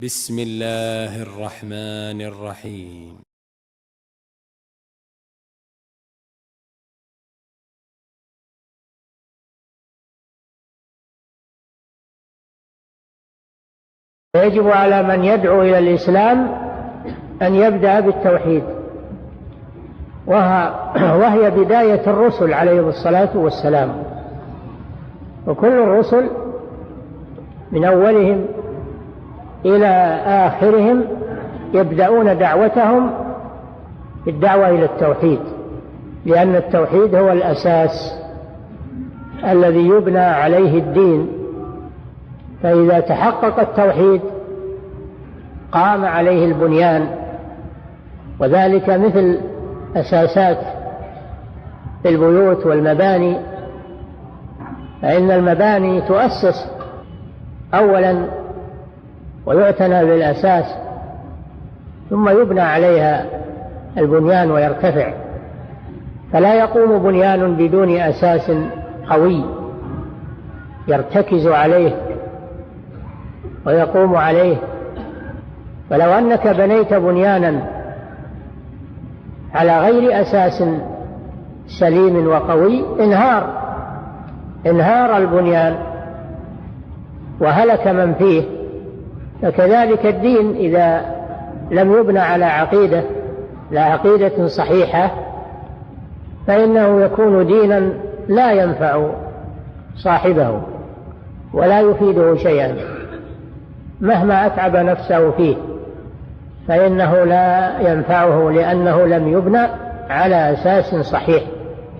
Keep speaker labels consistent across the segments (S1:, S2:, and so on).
S1: بسم الله الرحمن الرحيم.
S2: يجب على من يدعو إلى الإسلام أن يبدأ بالتوحيد، وهي بداية الرسل عليهم الصلاة والسلام. وكل الرسل من أولهم إلى آخرهم يبدأون دعوتهم بالدعوة إلى التوحيد، لأن التوحيد هو الأساس الذي يبنى عليه الدين. فإذا تحقق التوحيد قام عليه البنيان، وذلك مثل أساسات البيوت والمباني، فإن المباني تؤسس أولا ويعتنى بالأساس، ثم يبنى عليها البنيان ويرتفع. فلا يقوم بنيان بدون أساس قوي يرتكز عليه ويقوم عليه. فلو أنك بنيت بنيانا على غير أساس سليم وقوي انهار البنيان وهلك من فيه. فكذلك الدين إذا لم يبنى على عقيدة صحيحة فإنه يكون دينا لا ينفع صاحبه ولا يفيده شيئا، مهما أتعب نفسه فيه فإنه لا ينفعه، لأنه لم يبنى على أساس صحيح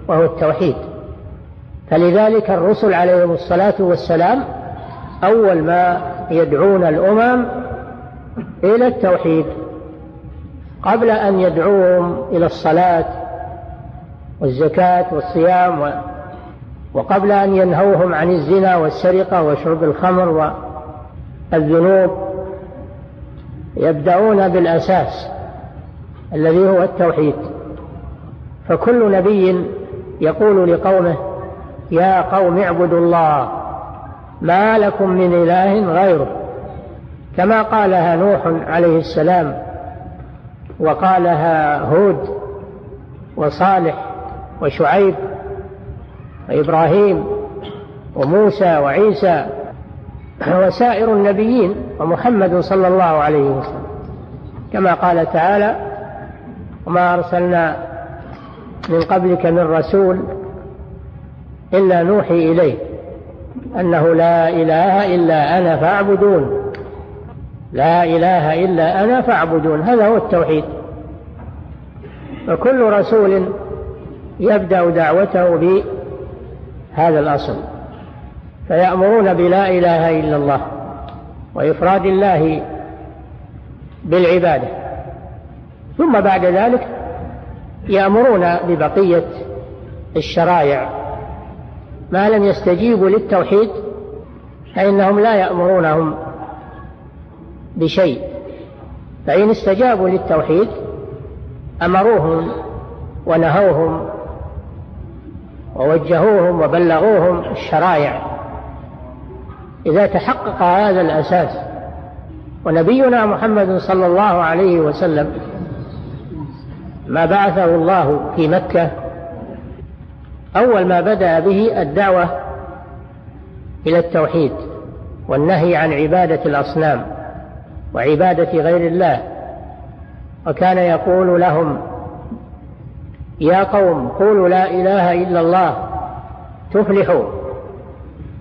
S2: وهو التوحيد. فلذلك الرسل عليهم الصلاة والسلام أول ما يدعون الأمم إلى التوحيد قبل أن يدعوهم إلى الصلاة والزكاة والصيام، وقبل أن ينهوهم عن الزنا والسرقة وشرب الخمر والذنوب، يبدأون بالأساس الذي هو التوحيد. فكل نبي يقول لقومه: يا قوم اعبدوا الله ما لكم من إله غيره، كما قالها نوح عليه السلام، وقالها هود وصالح وشعيب وإبراهيم وموسى وعيسى وسائر النبيين ومحمد صلى الله عليه وسلم، كما قال تعالى: وما أرسلنا من قبلك من رسول إلا نوحي إليه أنه لا إله إلا أنا فاعبدون. لا إله إلا أنا فاعبدون، هذا هو التوحيد. فكل رسول يبدأ دعوته بهذا الأصل، فيأمرون بلا إله إلا الله وإفراد الله بالعبادة، ثم بعد ذلك يأمرون ببقية الشرائع. ما لم يستجيبوا للتوحيد فإنهم لا يأمرونهم بشيء، فإن استجابوا للتوحيد أمروهم ونهوهم ووجهوهم وبلغوهم الشرائع. إذا تحقق هذا الأساس، ونبينا محمد صلى الله عليه وسلم ما بعثه الله في مكة أول ما بدأ به الدعوة إلى التوحيد والنهي عن عبادة الأصنام وعبادة غير الله. وكان يقول لهم: يا قوم قولوا لا إله إلا الله تفلحوا،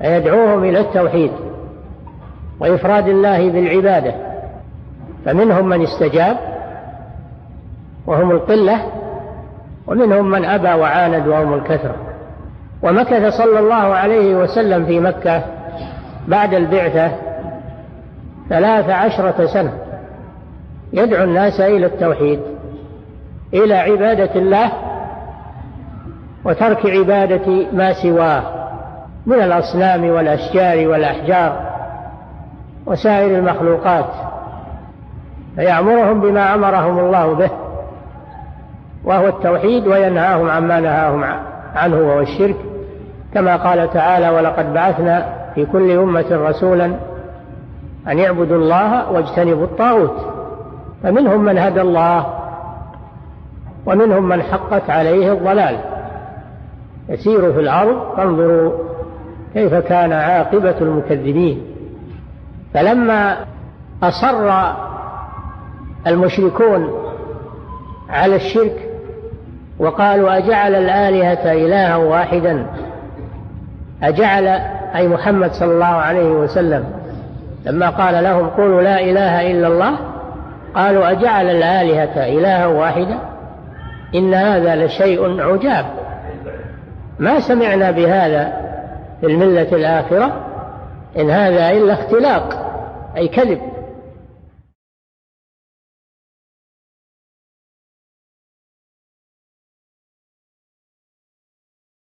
S2: فيدعوهم إلى التوحيد وإفراد الله بالعبادة. فمنهم من استجاب وهم القلة، ومنهم من أبى وعاند وهم الكثرة. ومكث صلى الله عليه وسلم في مكة بعد البعثة 13 سنة يدعو الناس إلى التوحيد، إلى عبادة الله وترك عبادة ما سواه من الأصنام والأشجار والأحجار وسائر المخلوقات، فيأمرهم بما أمرهم الله به وهو التوحيد، وينهاهم عما نهاهم عنه وهو الشرك، كما قال تعالى: ولقد بعثنا في كل أمة رسولا أن يعبدوا الله واجتنبوا الطاغوت. فمنهم من هدى الله ومنهم من حقت عليه الضلال، يسير في الأرض فانظروا كيف كان عاقبة المكذبين. فلما أصر المشركون على الشرك وقالوا أجعل الآلهة إلها واحدا، أجعل أي محمد صلى الله عليه وسلم لما قال لهم قولوا لا إله إلا الله قالوا أجعل الآلهة إلها واحدا إن هذا لشيء عجاب، ما سمعنا بهذا في الملة الآخرة إن هذا إلا اختلاق أي كذب.